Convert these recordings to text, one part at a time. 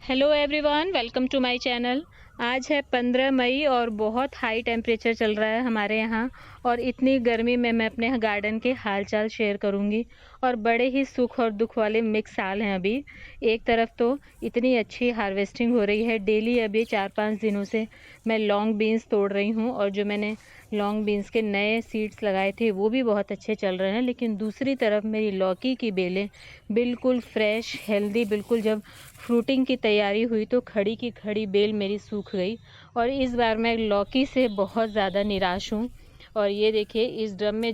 Hello everyone, welcome to my channel. आज है 15 मई और बहुत हाई टेम्परेचर चल रहा है हमारे यहाँ। और इतनी गर्मी में मैं अपने गार्डन के हालचाल शेयर करूँगी। और बड़े ही सुख और दुख वाले मिक्स साल हैं अभी। एक तरफ तो इतनी अच्छी हार्वेस्टिंग हो रही है डेली। अभी 4-5 दिनों से मैं लॉन्ग बीन्स तोड़ रही हूँ, और जो मैंने लॉन्ग बीन्स के नए सीड्स लगाए थे वो भी बहुत अच्छे चल रहे हैं। लेकिन दूसरी तरफ मेरी लौकी की बेलें बिल्कुल फ्रेश हेल्दी, बिल्कुल जब फ्रूटिंग की तैयारी हुई तो खड़ी की खड़ी बेल मेरी सूख गई। और इस बार मैं लौकी से बहुत ज़्यादा निराश हूँ। और ये देखिए, इस ड्रम में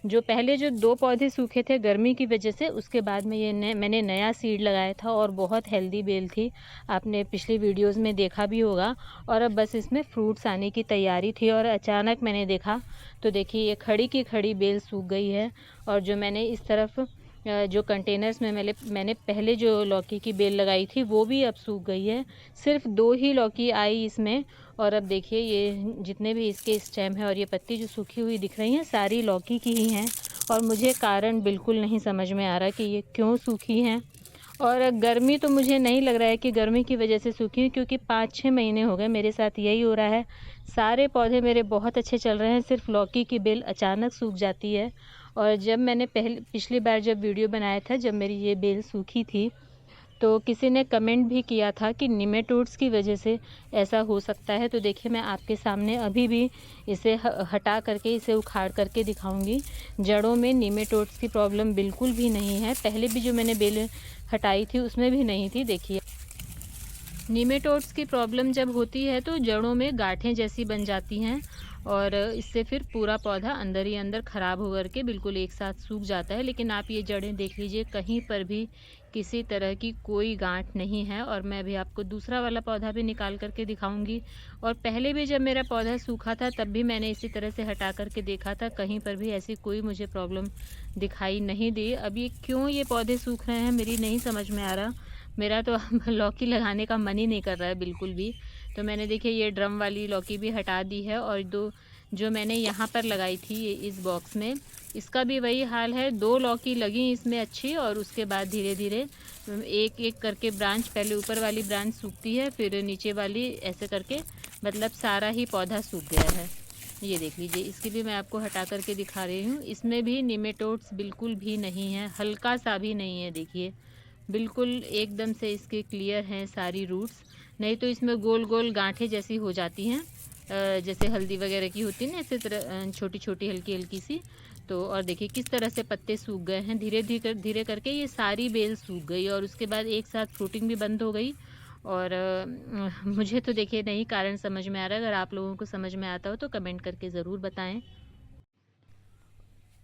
जो पहले जो 2 पौधे सूखे थे गर्मी की वजह से, उसके बाद में मैंने नया सीड लगाया था और बहुत हेल्दी बेल थी। आपने पिछली वीडियोस में देखा भी होगा। और अब बस इसमें फ्रूट्स आने की तैयारी थी और अचानक मैंने देखा तो देखिए ये खड़ी की खड़ी बेल सूख गई है। और जो मैंने इस तरफ जो कंटेनर्स में मैंने पहले जो लौकी की बेल लगाई थी वो भी अब सूख गई है। सिर्फ 2 ही लौकी आई इसमें। और अब देखिए ये जितने भी इसके स्टेम हैं और ये पत्ती जो सूखी हुई दिख रही हैं सारी लौकी की ही हैं। और मुझे कारण बिल्कुल नहीं समझ में आ रहा कि ये क्यों सूखी हैं। और गर्मी तो मुझे नहीं लग रहा है कि गर्मी की वजह से सूखी है, क्योंकि 5-6 महीने हो गए मेरे साथ यही हो रहा है। सारे पौधे मेरे बहुत अच्छे चल रहे हैं, सिर्फ लौकी की बेल अचानक सूख जाती है। और जब मैंने पिछली बार जब वीडियो बनाया था, जब मेरी ये बेल सूखी थी, तो किसी ने कमेंट भी किया था कि निमेटोड्स की वजह से ऐसा हो सकता है। तो देखिए मैं आपके सामने अभी भी इसे हटा करके, इसे उखाड़ करके दिखाऊंगी। जड़ों में निमेटोड्स की प्रॉब्लम बिल्कुल भी नहीं है। पहले भी जो मैंने बेल हटाई थी उसमें भी नहीं थी। देखिए निमेटोड्स की प्रॉब्लम जब होती है तो जड़ों में गांठें जैसी बन जाती हैं, और इससे फिर पूरा पौधा अंदर ही अंदर ख़राब होकर के बिल्कुल एक साथ सूख जाता है। लेकिन आप ये जड़ें देख लीजिए, कहीं पर भी किसी तरह की कोई गांठ नहीं है। और मैं भी आपको दूसरा वाला पौधा भी निकाल करके दिखाऊंगी। और पहले भी जब मेरा पौधा सूखा था तब भी मैंने इसी तरह से हटा करके देखा था, कहीं पर भी ऐसी कोई मुझे प्रॉब्लम दिखाई नहीं दी। अब ये क्यों ये पौधे सूख रहे हैं मेरी नहीं समझ में आ रहा। मेरा तो लौकी लगाने का मन ही नहीं कर रहा है बिल्कुल भी। तो मैंने देखिए ये ड्रम वाली लौकी भी हटा दी है। और जो मैंने यहाँ पर लगाई थी ये इस बॉक्स में, इसका भी वही हाल है। 2 लौकी लगी इसमें अच्छी, और उसके बाद धीरे धीरे एक एक करके ब्रांच, पहले ऊपर वाली ब्रांच सूखती है फिर नीचे वाली, ऐसे करके मतलब सारा ही पौधा सूख गया है। ये देख लीजिए, इसकी भी मैं आपको हटा करके दिखा रही हूँ। इसमें भी निमेटोड्स बिल्कुल भी नहीं है, हल्का सा भी नहीं है। देखिए बिल्कुल एकदम से इसके क्लियर हैं सारी रूट्स। नहीं तो इसमें गोल गोल गांठें जैसी हो जाती हैं, जैसे हल्दी वगैरह की होती है ना, इसी तरह छोटी छोटी हल्की हल्की सी। तो और देखिए किस तरह से पत्ते सूख गए हैं, धीरे धीरे धीरे करके ये सारी बेल सूख गई। और उसके बाद एक साथ फ्रूटिंग भी बंद हो गई। और मुझे तो देखिए नहीं कारण समझ में आ रहा। अगर आप लोगों को समझ में आता हो तो कमेंट करके ज़रूर बताएं।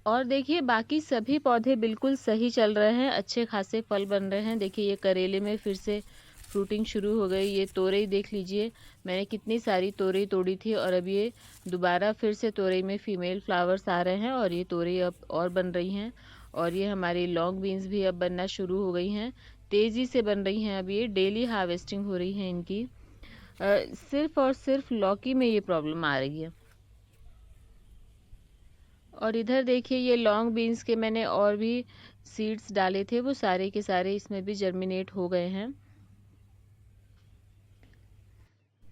और देखिए बाकी सभी पौधे बिल्कुल सही चल रहे हैं, अच्छे खासे फल बन रहे हैं। देखिए ये करेले में फिर से फ्रूटिंग शुरू हो गई। ये तोरई देख लीजिए, मैंने कितनी सारी तोरई तोड़ी थी और अब ये दोबारा फिर से तोरई में फीमेल फ्लावर्स आ रहे हैं और ये तोरई अब और बन रही हैं। और ये हमारी लॉन्ग बीन्स भी अब बनना शुरू हो गई हैं, तेज़ी से बन रही हैं। अब ये डेली हार्वेस्टिंग हो रही है इनकी। सिर्फ और सिर्फ लौकी में ये प्रॉब्लम आ रही है। और इधर देखिए ये लॉन्ग बीन्स के मैंने और भी सीड्स डाले थे, वो सारे के सारे इसमें भी जर्मिनेट हो गए हैं।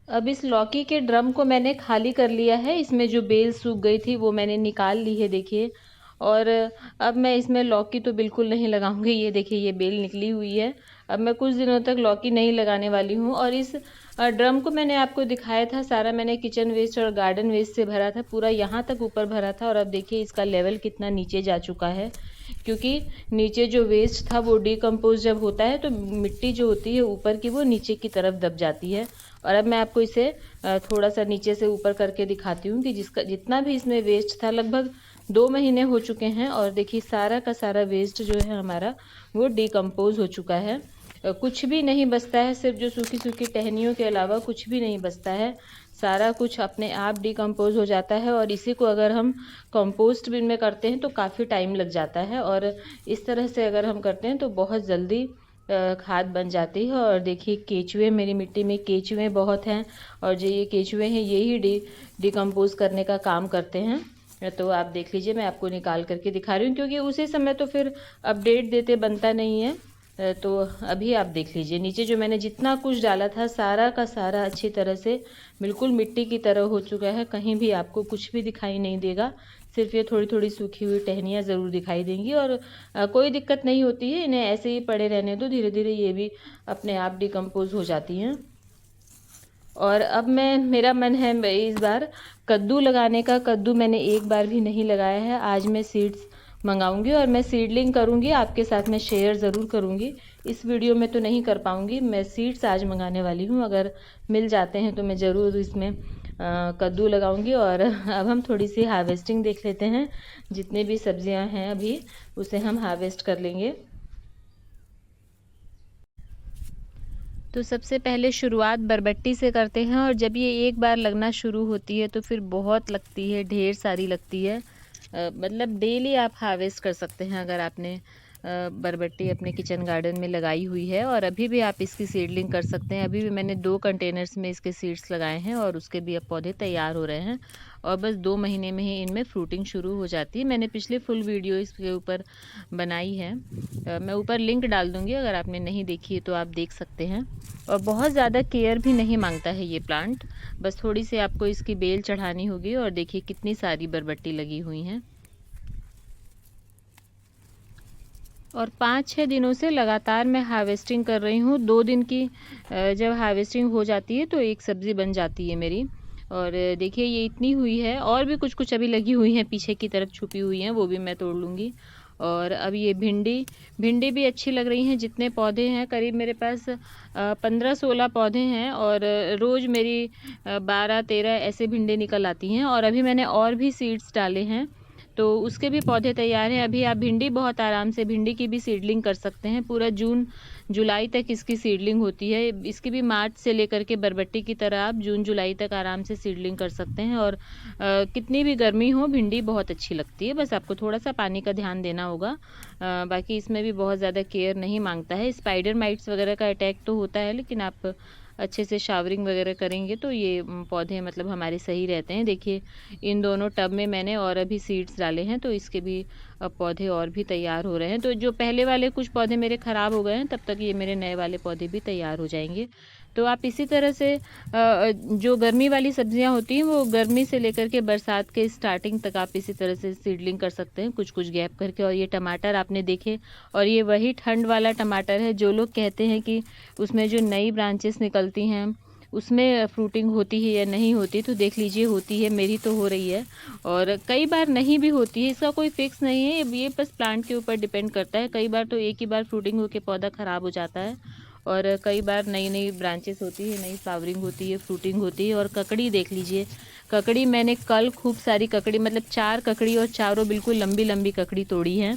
अब इस लौकी के ड्रम को मैंने खाली कर लिया है। इसमें जो बेल सूख गई थी वो मैंने निकाल ली है, देखिए। और अब मैं इसमें लौकी तो बिल्कुल नहीं लगाऊंगी। ये देखिए ये बेल निकली हुई है। अब मैं कुछ दिनों तक लौकी नहीं लगाने वाली हूँ। और इस ड्रम को मैंने आपको दिखाया था, सारा मैंने किचन वेस्ट और गार्डन वेस्ट से भरा था, पूरा यहाँ तक ऊपर भरा था। और अब देखिए इसका लेवल कितना नीचे जा चुका है, क्योंकि नीचे जो वेस्ट था वो डिकम्पोज जब होता है तो मिट्टी जो होती है ऊपर की वो नीचे की तरफ दब जाती है। और अब मैं आपको इसे थोड़ा सा नीचे से ऊपर करके दिखाती हूँ कि जिसका जितना भी इसमें वेस्ट था, लगभग 2 महीने हो चुके हैं। और देखिए सारा का सारा वेस्ट जो है हमारा वो डिकम्पोज हो चुका है। कुछ भी नहीं बचता है, सिर्फ जो सूखी सूखी टहनियों के अलावा कुछ भी नहीं बचता है। सारा कुछ अपने आप डिकम्पोज हो जाता है। और इसी को अगर हम कंपोस्ट बिन में करते हैं तो काफ़ी टाइम लग जाता है, और इस तरह से अगर हम करते हैं तो बहुत जल्दी खाद बन जाती है। और देखिए केचुए, मेरी मिट्टी में केचुए बहुत हैं, और जो ये केचुए हैं यही डिकम्पोज करने का काम करते हैं। तो आप देख लीजिए, मैं आपको निकाल करके दिखा रही हूँ, क्योंकि उसी समय तो फिर अपडेट देते बनता नहीं है। तो अभी आप देख लीजिए नीचे जो मैंने जितना कुछ डाला था सारा का सारा अच्छी तरह से बिल्कुल मिट्टी की तरह हो चुका है। कहीं भी आपको कुछ भी दिखाई नहीं देगा, सिर्फ ये थोड़ी थोड़ी सूखी हुई टहनियाँ ज़रूर दिखाई देंगी। और कोई दिक्कत नहीं होती है, इन्हें ऐसे ही पड़े रहने दो, धीरे धीरे ये भी अपने आप डिकम्पोज हो जाती हैं। और अब मेरा मन है इस बार कद्दू लगाने का। कद्दू मैंने एक बार भी नहीं लगाया है। आज मैं सीड्स मंगाऊंगी और मैं सीडलिंग करूंगी, आपके साथ मैं शेयर ज़रूर करूंगी। इस वीडियो में तो नहीं कर पाऊंगी, मैं सीड्स आज मंगाने वाली हूं। अगर मिल जाते हैं तो मैं ज़रूर इसमें कद्दू लगाऊंगी। और अब हम थोड़ी सी हार्वेस्टिंग देख लेते हैं। जितने भी सब्जियां हैं अभी उसे हम हार्वेस्ट कर लेंगे। तो सबसे पहले शुरुआत बरबट्टी से करते हैं। और जब ये एक बार लगना शुरू होती है तो फिर बहुत लगती है, ढेर सारी लगती है। मतलब डेली आप हार्वेस्ट कर सकते हैं अगर आपने बरबट्टी अपने किचन गार्डन में लगाई हुई है। और अभी भी आप इसकी सीडलिंग कर सकते हैं। अभी भी मैंने 2 कंटेनर्स में इसके सीड्स लगाए हैं और उसके भी अब पौधे तैयार हो रहे हैं। और बस 2 महीने में ही इनमें फ्रूटिंग शुरू हो जाती है। मैंने पिछले फुल वीडियो इसके ऊपर बनाई है, मैं ऊपर लिंक डाल दूँगी, अगर आपने नहीं देखी है तो आप देख सकते हैं। और बहुत ज़्यादा केयर भी नहीं मांगता है ये प्लांट, बस थोड़ी सी आपको इसकी बेल चढ़ानी होगी। और देखिए कितनी सारी बरबट्टी लगी हुई हैं। और 5-6 दिनों से लगातार मैं हार्वेस्टिंग कर रही हूँ। 2 दिन की जब हार्वेस्टिंग हो जाती है तो एक सब्ज़ी बन जाती है मेरी। और देखिए ये इतनी हुई है, और भी कुछ कुछ अभी लगी हुई हैं पीछे की तरफ छुपी हुई हैं, वो भी मैं तोड़ लूँगी। और अब ये भिंडी भी अच्छी लग रही हैं। जितने पौधे हैं करीब मेरे पास 15-16 पौधे हैं और रोज़ मेरी 12-13 ऐसे भिंडी निकल आती हैं। और अभी मैंने और भी सीड्स डाले हैं तो उसके भी पौधे तैयार हैं। अभी आप भिंडी बहुत आराम से भिंडी की भी सीडलिंग कर सकते हैं। पूरा जून जुलाई तक इसकी सीडलिंग होती है। इसकी भी मार्च से लेकर के बरबट्टी की तरह आप जून जुलाई तक आराम से सीडलिंग कर सकते हैं। और कितनी भी गर्मी हो भिंडी बहुत अच्छी लगती है, बस आपको थोड़ा सा पानी का ध्यान देना होगा। बाकी इसमें भी बहुत ज़्यादा केयर नहीं मांगता है। स्पाइडर माइट्स वगैरह का अटैक तो होता है, लेकिन आप अच्छे से शावरिंग वगैरह करेंगे तो ये पौधे मतलब हमारे सही रहते हैं। देखिए इन दोनों टब में मैंने और अभी सीड्स डाले हैं तो इसके भी अब पौधे और भी तैयार हो रहे हैं। तो जो पहले वाले कुछ पौधे मेरे ख़राब हो गए हैं, तब तक ये मेरे नए वाले पौधे भी तैयार हो जाएंगे। तो आप इसी तरह से जो गर्मी वाली सब्जियां होती हैं वो गर्मी से लेकर के बरसात के स्टार्टिंग तक आप इसी तरह से सीडलिंग कर सकते हैं, कुछ कुछ गैप करके। और ये टमाटर आपने देखे, और ये वही ठंड वाला टमाटर है जो लोग कहते हैं कि उसमें जो नई ब्रांचेस निकलती हैं उसमें फ्रूटिंग होती है या नहीं होती। तो देख लीजिए होती है, मेरी तो हो रही है। और कई बार नहीं भी होती है, इसका कोई फिक्स नहीं है, ये बस प्लांट के ऊपर डिपेंड करता है। कई बार तो एक ही बार फ्रूटिंग होकर पौधा ख़राब हो जाता है, और कई बार नई नई ब्रांचेस होती है, नई फ्लावरिंग होती है, फ्रूटिंग होती है। और ककड़ी देख लीजिए, ककड़ी मैंने कल खूब सारी ककड़ी, मतलब 4 ककड़ी, और चारों बिल्कुल लंबी लंबी ककड़ी तोड़ी हैं।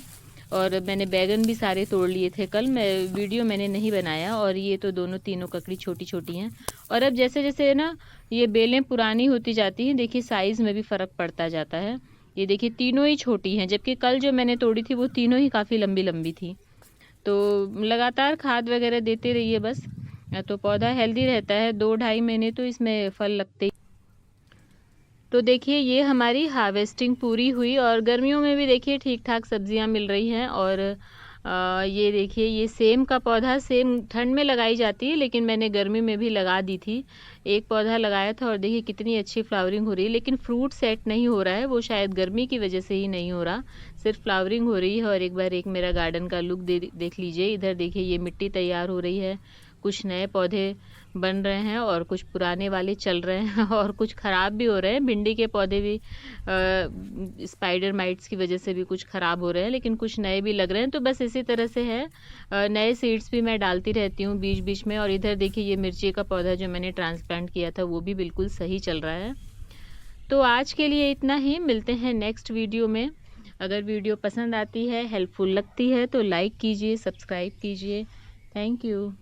और मैंने बैगन भी सारे तोड़ लिए थे कल, मैं वीडियो मैंने नहीं बनाया। और ये तो दोनों तीनों ककड़ी छोटी छोटी हैं। और अब जैसे जैसे ना ये बेलें पुरानी होती जाती हैं, देखिए साइज़ में भी फ़र्क पड़ता जाता है। ये देखिए तीनों ही छोटी हैं, जबकि कल जो मैंने तोड़ी थी वो तीनों ही काफ़ी लंबी लंबी थी। तो लगातार खाद वगैरह देते रहिए बस, तो पौधा हेल्दी रहता है। 2-2.5 महीने तो इसमें फल लगते ही। तो देखिए ये हमारी हार्वेस्टिंग पूरी हुई, और गर्मियों में भी देखिए ठीक ठाक सब्जियां मिल रही हैं। और ये देखिए ये सेम का पौधा सेम ठंड में लगाई जाती है, लेकिन मैंने गर्मी में भी लगा दी थी। एक पौधा लगाया था और देखिए कितनी अच्छी फ्लावरिंग हो रही है, लेकिन फ्रूट सेट नहीं हो रहा है, वो शायद गर्मी की वजह से ही नहीं हो रहा, सिर्फ फ्लावरिंग हो रही है। और एक बार एक मेरा गार्डन का लुक देख लीजिए। इधर देखिए ये मिट्टी तैयार हो रही है, कुछ नए पौधे बन रहे हैं और कुछ पुराने वाले चल रहे हैं और कुछ ख़राब भी हो रहे हैं। भिंडी के पौधे भी स्पाइडर माइट्स की वजह से भी कुछ ख़राब हो रहे हैं, लेकिन कुछ नए भी लग रहे हैं। तो बस इसी तरह से है, नए सीड्स भी मैं डालती रहती हूँ बीच बीच में। और इधर देखिए ये मिर्ची का पौधा जो मैंने ट्रांसप्लांट किया था वो भी बिल्कुल सही चल रहा है। तो आज के लिए इतना ही, मिलते हैं नेक्स्ट वीडियो में। अगर वीडियो पसंद आती है, हेल्पफुल लगती है तो लाइक कीजिए, सब्सक्राइब कीजिए। Thank you.